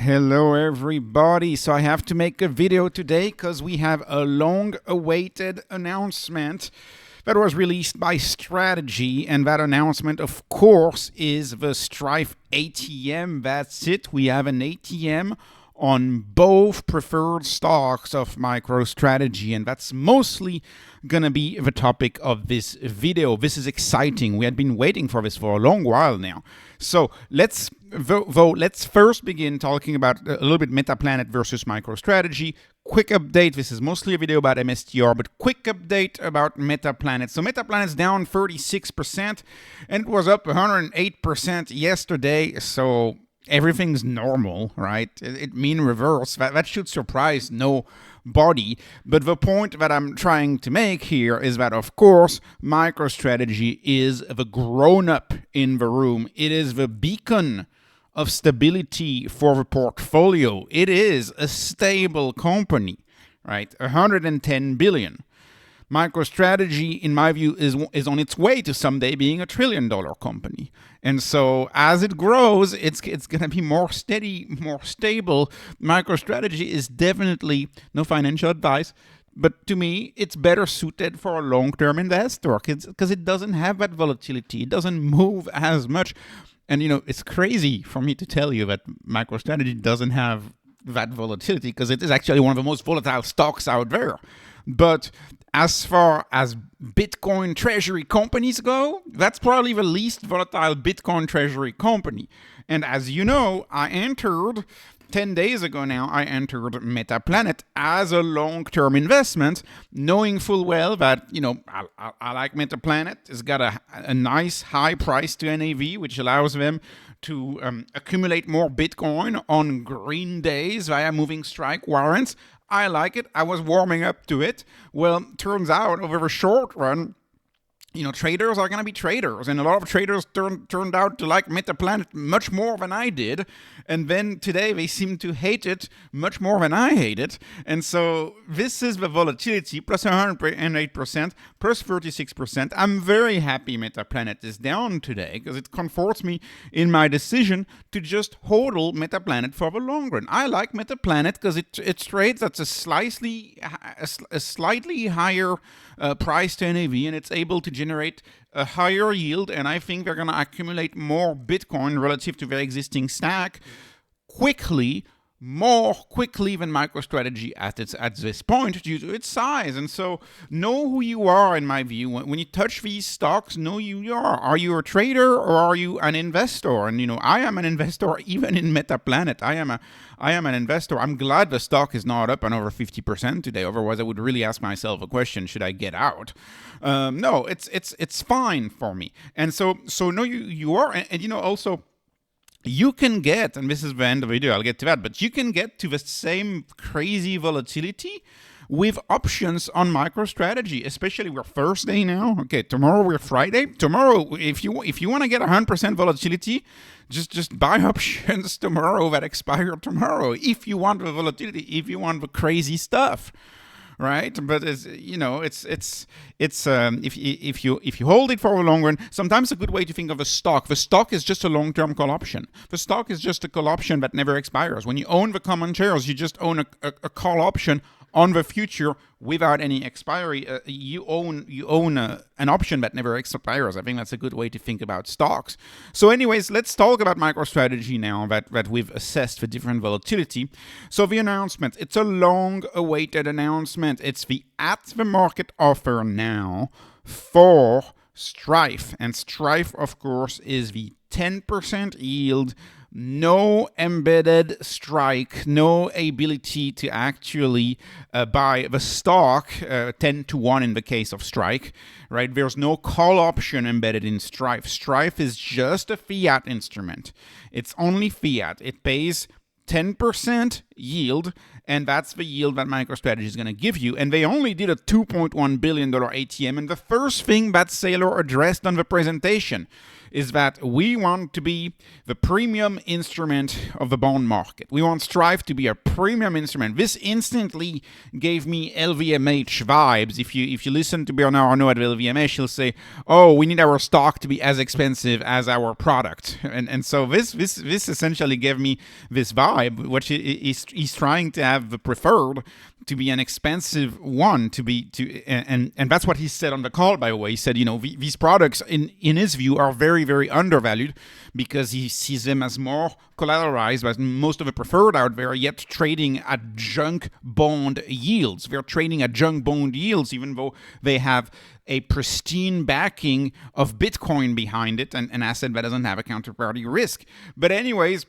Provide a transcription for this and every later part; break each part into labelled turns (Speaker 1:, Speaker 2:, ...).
Speaker 1: Hello everybody. So I have to make a video today because we have a long-awaited announcement that was released by Strategy, and that announcement of course is the STRIF ATM. That's it. We have an ATM on both preferred stocks of MicroStrategy, and that's mostly gonna be the topic of this video. This is exciting. We had been waiting for this for a long while now. So let's first begin talking about a little bit Metaplanet versus MicroStrategy. Quick update. This is mostly a video about MSTR, but quick update about Metaplanet. So Metaplanet's down 36%, and it was up 108% yesterday. So everything's normal, right? It mean reverse. That should surprise nobody. But the point that I'm trying to make here is that, of course, MicroStrategy is the grown-up in the room. It is the beacon of stability for the portfolio. It is a stable company, right? 110 billion. MicroStrategy, in my view, is on its way to someday being $1 trillion company. And so as it grows, it's going to be more steady, more stable. MicroStrategy is definitely, no financial advice, but to me, it's better suited for a long-term investor because it doesn't have that volatility. It doesn't move as much. And, you know, it's crazy for me to tell you that MicroStrategy doesn't have that volatility because it is actually one of the most volatile stocks out there. But as far as Bitcoin treasury companies go, that's probably the least volatile Bitcoin treasury company. And as you know, I entered 10 days ago now, I entered Metaplanet as a long-term investment, knowing full well that, you know, I like Metaplanet. It's got a nice high price to NAV, which allows them to accumulate more Bitcoin on green days via moving strike warrants. I like it. I was warming up to it. Well, turns out over the short run, you know, traders are going to be traders, and a lot of traders turned out to like Metaplanet much more than I did, and then today they seem to hate it much more than I hate it, and so this is the volatility, plus 108%, plus 36%. I'm very happy Metaplanet is down today, because it comforts me in my decision to just hodl Metaplanet for the long run. I like Metaplanet because it trades at a slightly higher price to NAV, and it's able to generate a higher yield, and I think they're going to accumulate more Bitcoin relative to their existing stack more quickly than MicroStrategy at this point due to its size. And so know who you are, in my view. When you touch these stocks, know who you are. Are you a trader or are you an investor? And, you know, I am an investor even in Metaplanet. I am an investor. I'm glad the stock is not up and over 50% today. Otherwise, I would really ask myself a question: should I get out? No, it's fine for me. And so know you are, and you know, also, you can get, and this is the end of the video, I'll get to that, but you can get to the same crazy volatility with options on MicroStrategy, especially we're Thursday now. Okay, tomorrow we're Friday. Tomorrow, if you want to get 100% volatility, just buy options tomorrow that expire tomorrow. If you want the volatility, if you want the crazy stuff. Right, but it's, you know, if you hold it for a long run, sometimes a good way to think of a stock. The stock is just a long-term call option. The stock is just a call option that never expires. When you own the common shares, you just own a call option on the future without any expiry. You own an option that never expires. I think that's a good way to think about stocks. So anyways, let's talk about MicroStrategy now that we've assessed the different volatility. So the announcement, it's a long-awaited announcement. It's the at-the-market offer now for STRIF. And STRIF, of course, is the 10% yield, no embedded strike, no ability to actually buy the stock, 10 to 1 in the case of strike, right? There's no call option embedded in STRIF. STRIF is just a fiat instrument. It's only fiat. It pays 10% yield, and that's the yield that MicroStrategy is going to give you. And they only did a $2.1 billion ATM, and the first thing that Saylor addressed on the presentation is that we want to be the premium instrument of the bond market. We want STRIF to be a premium instrument. This instantly gave me LVMH vibes. If you listen to Bernard Arnault at LVMH, he'll say, "Oh, we need our stock to be as expensive as our product," and so this essentially gave me this vibe, which he's trying to have the preferred to be an expensive one, and that's what he said on the call, by the way. He said, these products, in his view, are very, very undervalued because he sees them as more collateralized as most of the preferred out there, yet trading at junk bond yields. They're trading at junk bond yields, even though they have a pristine backing of Bitcoin behind it, and an asset that doesn't have a counterparty risk. But anyways,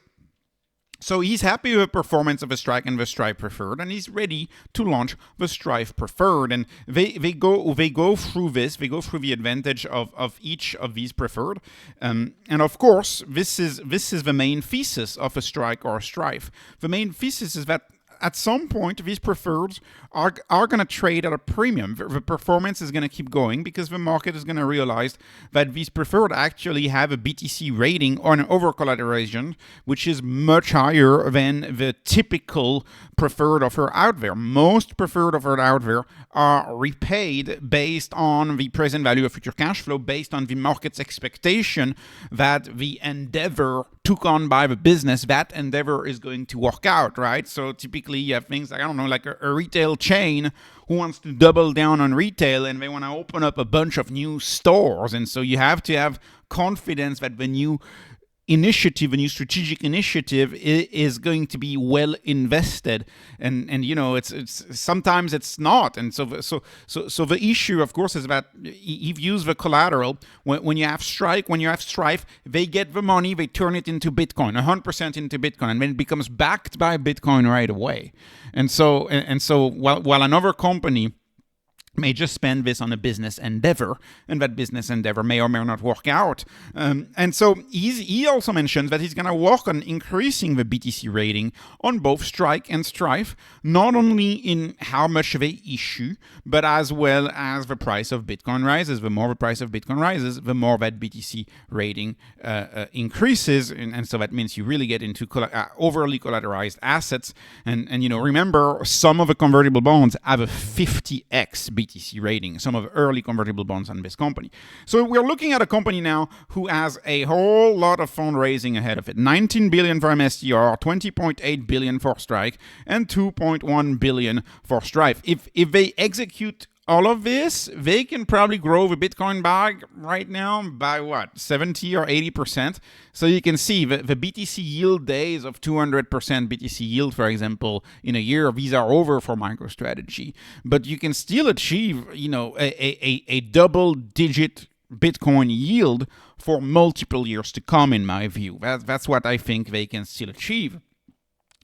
Speaker 1: so he's happy with the performance of the STRIK and the STRIF Preferred, and he's ready to launch the STRIF Preferred. And they go through this. They go through the advantage of each of these preferred. And of course, this is the main thesis of a STRIK or a STRIF. The main thesis is that at some point, these preferreds are going to trade at a premium. The performance is going to keep going because the market is going to realize that these preferred actually have a BTC rating or an over-collateralization, which is much higher than the typical preferred offer out there. Most preferred offer out there are repaid based on the present value of future cash flow, based on the market's expectation that the endeavor took on by the business, that endeavor is going to work out, right? So typically you have things like, like a retail chain who wants to double down on retail and they want to open up a bunch of new stores. And so you have to have confidence that the new strategic initiative is going to be well invested, and it's sometimes it's not, and so the issue, of course, is that he views the collateral when you have STRIF, they get the money, they turn it into Bitcoin, 100% into Bitcoin, and then it becomes backed by Bitcoin right away, and so while another company may just spend this on a business endeavor, and that business endeavor may or may not work out. And so he also mentions that he's going to work on increasing the BTC rating on both STRIK and STRIF, not only in how much they issue, but as well as the price of Bitcoin rises. The more the price of Bitcoin rises, the more that BTC rating increases. And so that means you really get into overly collateralized assets. And remember, some of the convertible bonds have a 50x BTC rating, some of the early convertible bonds on this company. So we're looking at a company now who has a whole lot of fundraising ahead of it. 19 billion for MSTR, 20.8 billion for STRIK, and 2.1 billion for STRIF. If they execute all of this, they can probably grow the Bitcoin bag right now by 70 or 80%. So you can see the BTC yield days of 200% BTC yield, for example, in a year, these are over for MicroStrategy. But you can still achieve, a double-digit Bitcoin yield for multiple years to come, in my view. That's what I think they can still achieve.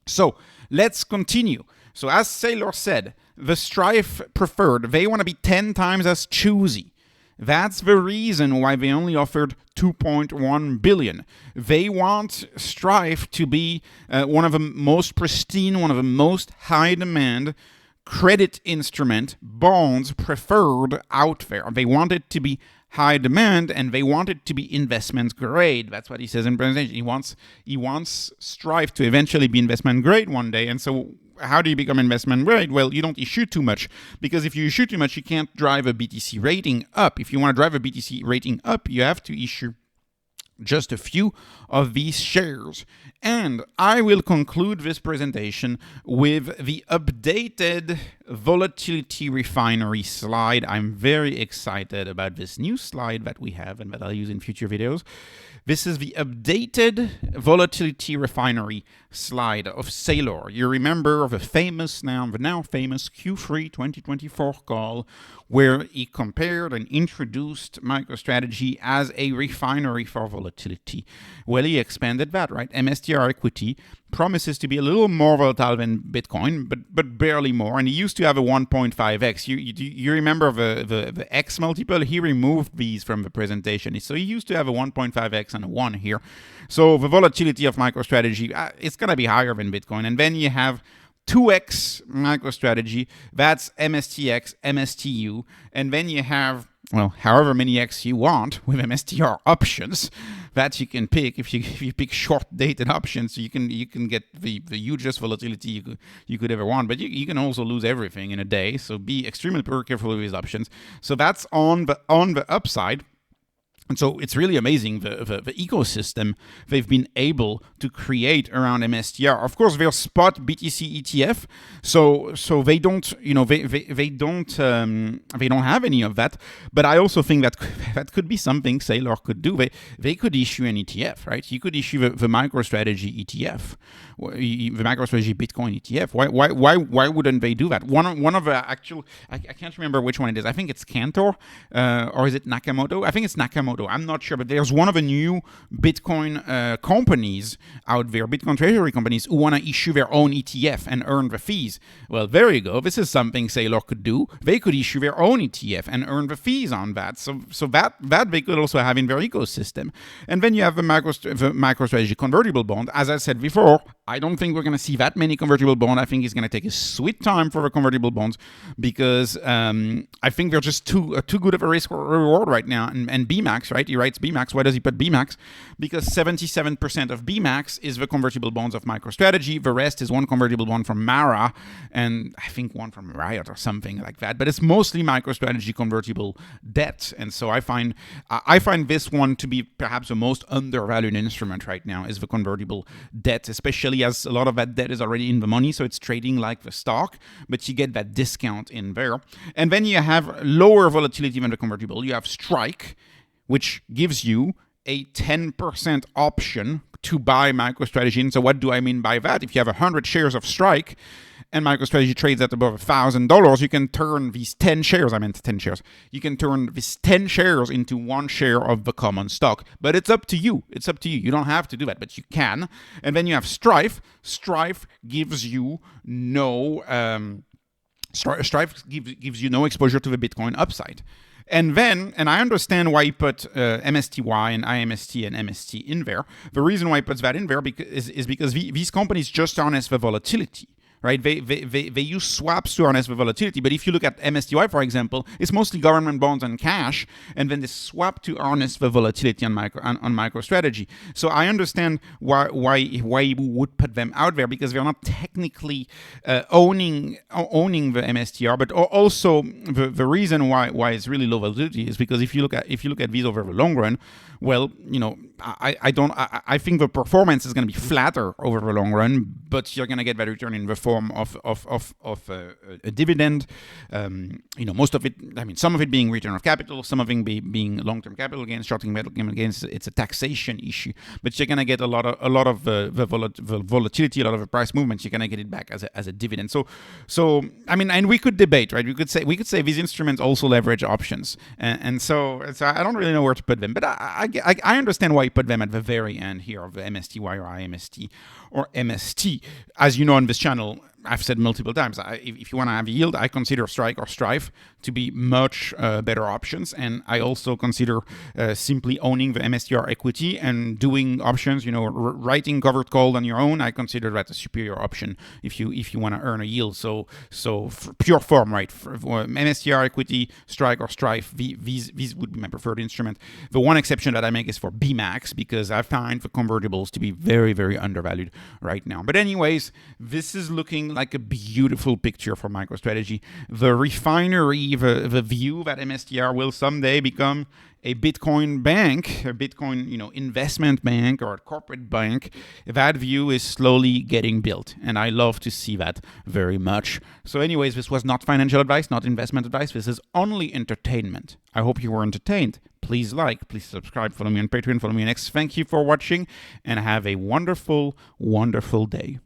Speaker 1: So let's continue. So as Saylor said, the STRIF Preferred, they want to be 10 times as choosy. That's the reason why they only offered 2.1 billion. They want STRIF to be one of the most pristine, one of the most high demand credit instrument bonds preferred out there. They want it to be high demand, and they want it to be investment grade. That's what he says in presentation. He wants STRIF to eventually be investment grade one day. And so how do you become investment grade? Well, you don't issue too much, because if you issue too much, you can't drive a BTC rating up. If you want to drive a BTC rating up, you have to issue just a few of these shares. And I will conclude this presentation with the updated volatility refinery slide. I'm very excited about this new slide that we have and that I'll use in future videos. This is the updated volatility refinery slide of Saylor. You remember the now famous Q3 2024 call where he compared and introduced MicroStrategy as a refinery for volatility. Well, he expanded that, right? MSTR equity promises to be a little more volatile than Bitcoin, but barely more. And he used to have a 1.5x. You remember the X multiple? He removed these from the presentation. So he used to have a 1.5x and a 1 here. So the volatility of MicroStrategy, it's going to be higher than Bitcoin. And then you have 2x MicroStrategy, that's MSTX, MSTU, and then you have well, however many X you want with MSTR options that you can pick. If you pick short-dated options, you can get the hugest volatility you could ever want. But you can also lose everything in a day. So be extremely careful with these options. So that's on the upside. And so it's really amazing the ecosystem they've been able to create around MSTR. Of course, they're spot BTC ETF, so they don't they don't have any of that. But I also think that could be something Sailor could do. They could issue an ETF, right? You could issue the MicroStrategy ETF, the MicroStrategy Bitcoin ETF. Why wouldn't they do that? One of the actual I can't remember which one it is. I think it's Cantor or is it Nakamoto? I think it's Nakamoto. I'm not sure, but there's one of the new Bitcoin companies out there, Bitcoin treasury companies, who want to issue their own ETF and earn the fees. Well, there you go. This is something Sailor could do. They could issue their own ETF and earn the fees on that. So that they could also have in their ecosystem. And then you have the MicroStrategy convertible bond. As I said before, I don't think we're going to see that many convertible bonds. I think it's going to take a sweet time for the convertible bonds because I think they're just too good of a risk reward right now. And BMAX, right? He writes BMAX. Why does he put BMAX? Because 77% of BMAX is the convertible bonds of MicroStrategy. The rest is one convertible bond from Mara and I think one from Riot or something like that. But it's mostly MicroStrategy convertible debt. And so I find this one to be perhaps the most undervalued instrument right now is the convertible debt, especially as a lot of that debt is already in the money, so it's trading like the stock, but you get that discount in there. And then you have lower volatility than the convertible. You have Strike, which gives you a 10% option to buy MicroStrategy. And so what do I mean by that? If you have 100 shares of Strike and MicroStrategy trades at above $1,000, you can turn these 10 shares, you can turn these 10 shares into 1 share of the common stock. But it's up to you. You don't have to do that, but you can. And then you have STRIF. STRIF gives you no gives you no exposure to the Bitcoin upside. And I understand why he put MSTY and IMST and MST in there. The reason why he puts that in there is because these companies just harness the volatility. Right? They use swaps to harness the volatility. But if you look at MSTY, for example, it's mostly government bonds and cash, and then they swap to harness the volatility on MicroStrategy. So I understand why you would put them out there, because they're not technically owning the MSTR, but also the reason why it's really low volatility is because if you look at these over the long run, well, I think the performance is going to be flatter over the long run, but you're going to get that return in the form of a dividend. Most of it, some of it being return of capital, some of it being long-term capital gains, short-term capital gains. It's a taxation issue, but you're going to get a lot of the volatility, a lot of the price movements. You're going to get it back as a dividend. So and we could debate, right? We could say these instruments also leverage options, and so I don't really know where to put them, but I understand why you put them at the very end here of the MSTY or IMST or MST. As you know on this channel, I've said multiple times, if you want to have yield, I consider Strike or STRIF to be much better options. And I also consider simply owning the MSTR equity and doing options, writing covered call on your own. I consider that a superior option if you want to earn a yield. So for pure form, right? For MSTR equity, Strike or STRIF, these would be my preferred instrument. The one exception that I make is for BMAX, because I find the convertibles to be very, very undervalued right now. But anyways, this is looking like a beautiful picture for MicroStrategy. The refinery, the view that MSTR will someday become a Bitcoin bank, a Bitcoin investment bank or a corporate bank, that view is slowly getting built, and I love to see that very much. So anyways, this was not financial advice, not investment advice. This is only entertainment. I hope you were entertained. Please like, please subscribe, follow me on Patreon, follow me on X. Thank you for watching, and have a wonderful, wonderful day.